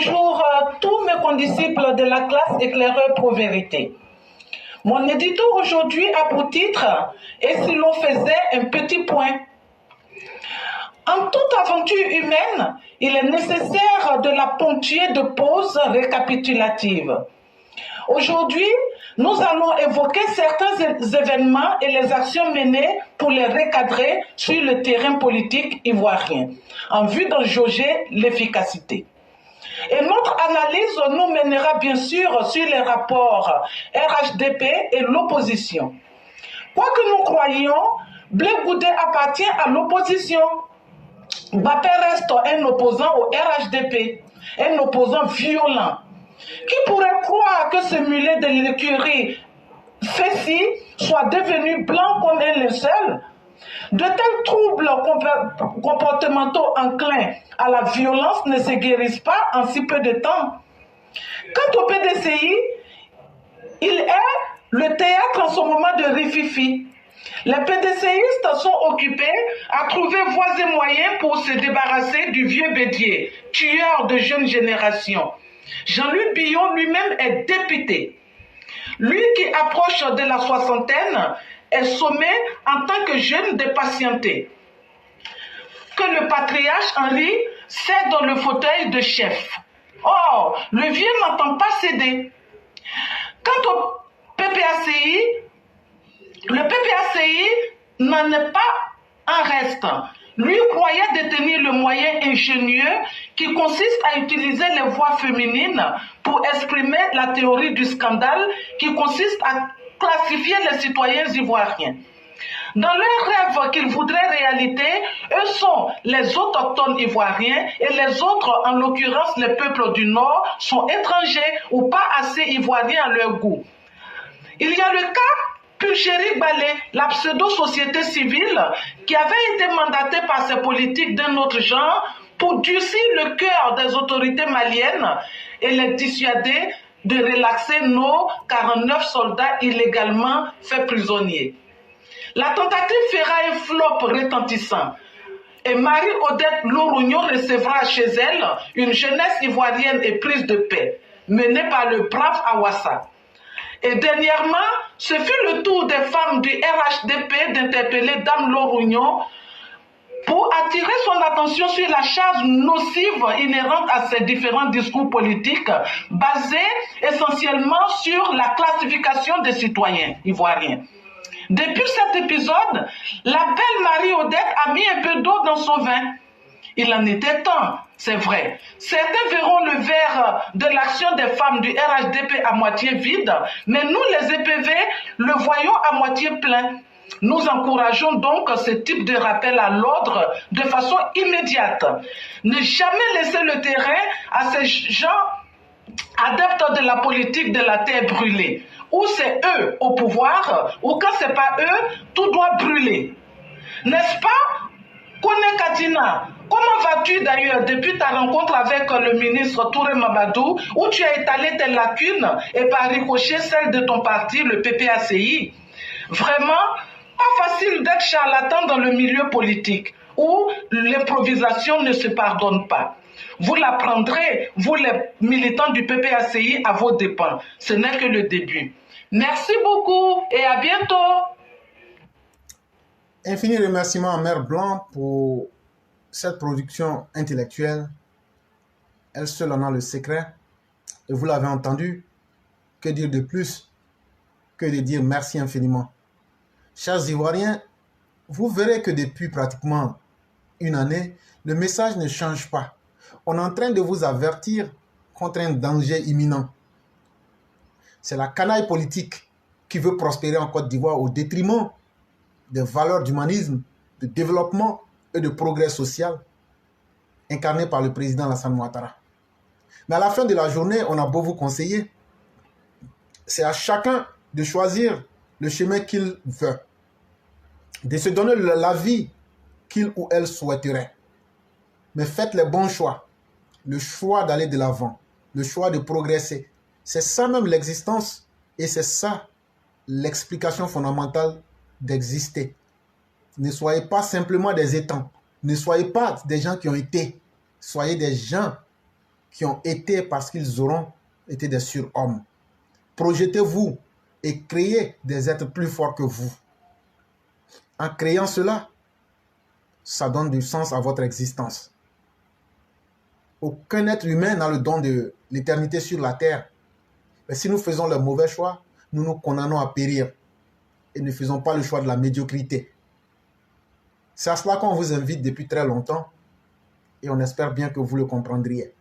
bonjour à tous mes condisciples de la classe éclaireur pro-vérité. Mon édito aujourd'hui a pour titre « Et si l'on faisait un petit point ?» En toute aventure humaine, il est nécessaire de la ponctuer de pauses récapitulatives. Aujourd'hui, nous allons évoquer certains événements et les actions menées pour les recadrer sur le terrain politique ivoirien, en vue d'en jauger l'efficacité. Et notre analyse nous mènera bien sûr sur les rapports RHDP et l'opposition. Quoi que nous croyions, Blé Goudé appartient à l'opposition. Mbappé reste un opposant au RHDP, un opposant violent. Qui pourrait croire que ce mulet de l'écurie Fessi soit devenu blanc comme un linceul? De tels troubles comportementaux enclins à la violence ne se guérissent pas en si peu de temps. Quant au PDCI, il est le théâtre en ce moment de rififi. Les PDCistes sont occupés à trouver voies et moyens pour se débarrasser du vieux bédier, tueur de jeunes générations. Jean-Luc Billon lui-même est député. Lui qui approche de la soixantaine est sommé en tant que jeune dépatienté. Que le patriarche Henri cède dans le fauteuil de chef. Or, le vieux n'entend pas céder. Quant au PPACI, le PPACI n'en est pas un reste. Lui croyait détenir le moyen ingénieux qui consiste à utiliser les voix féminines pour exprimer la théorie du scandale qui consiste à classifier les citoyens ivoiriens. Dans leur rêve qu'ils voudraient réalité, eux sont les autochtones ivoiriens et les autres, en l'occurrence les peuples du Nord, sont étrangers ou pas assez ivoiriens à leur goût. Il y a le cas Pulchéri Balé, la pseudo-société civile, qui avait été mandatée par ces politiques d'un autre genre pour durcir le cœur des autorités maliennes et les dissuader de relaxer nos 49 soldats illégalement faits prisonniers. La tentative fera un flop retentissant et Marie-Odette Lourougnon recevra chez elle une jeunesse ivoirienne éprise de paix, menée par le brave Awassa. Et dernièrement, ce fut le tour des femmes du RHDP d'interpeller Dame Lourougnon pour attirer son attention sur la charge nocive inhérente à ces différents discours politiques basés essentiellement sur la classification des citoyens ivoiriens. Depuis cet épisode, la belle Marie-Odette a mis un peu d'eau dans son vin. Il en était temps, c'est vrai. Certains verront le verre de l'action des femmes du RHDP à moitié vide, mais nous, les EPV, le voyons à moitié plein. Nous encourageons donc ce type de rappel à l'ordre de façon immédiate. Ne jamais laisser le terrain à ces gens adeptes de la politique de la terre brûlée. Ou c'est eux au pouvoir, ou quand c'est pas eux, tout doit brûler. N'est-ce pas, Kone Katina? Comment vas-tu d'ailleurs depuis ta rencontre avec le ministre Touré Mabadou, où tu as étalé tes lacunes et par ricochet celle de ton parti, le PPACI? Vraiment, pas facile d'être charlatan dans le milieu politique, où l'improvisation ne se pardonne pas. Vous l'apprendrez, vous les militants du PPACI, à vos dépens. Ce n'est que le début. Merci beaucoup et à bientôt. Infini remerciements à Mère Blanc pour cette production intellectuelle. Elle seule en a le secret. Et vous l'avez entendu. Que dire de plus que de dire merci infiniment. Chers Ivoiriens, vous verrez que depuis pratiquement une année, le message ne change pas. On est en train de vous avertir contre un danger imminent. C'est la canaille politique qui veut prospérer en Côte d'Ivoire au détriment des valeurs d'humanisme, de développement et de progrès social incarnées par le président Alassane Ouattara. Mais à la fin de la journée, on a beau vous conseiller, c'est à chacun de choisir le chemin qu'il veut, de se donner la vie qu'il ou elle souhaiterait. Mais faites les bons choix, le choix d'aller de l'avant, le choix de progresser. C'est ça même l'existence et c'est ça l'explication fondamentale d'exister. Ne soyez pas simplement des étangs, ne soyez pas des gens qui ont été, soyez des gens qui ont été parce qu'ils auront été des surhommes. Projetez-vous et créez des êtres plus forts que vous. En créant cela, ça donne du sens à votre existence. Aucun être humain n'a le don de l'éternité sur la terre. Mais si nous faisons le mauvais choix, nous nous condamnons à périr et ne faisons pas le choix de la médiocrité. C'est à cela qu'on vous invite depuis très longtemps et on espère bien que vous le comprendriez.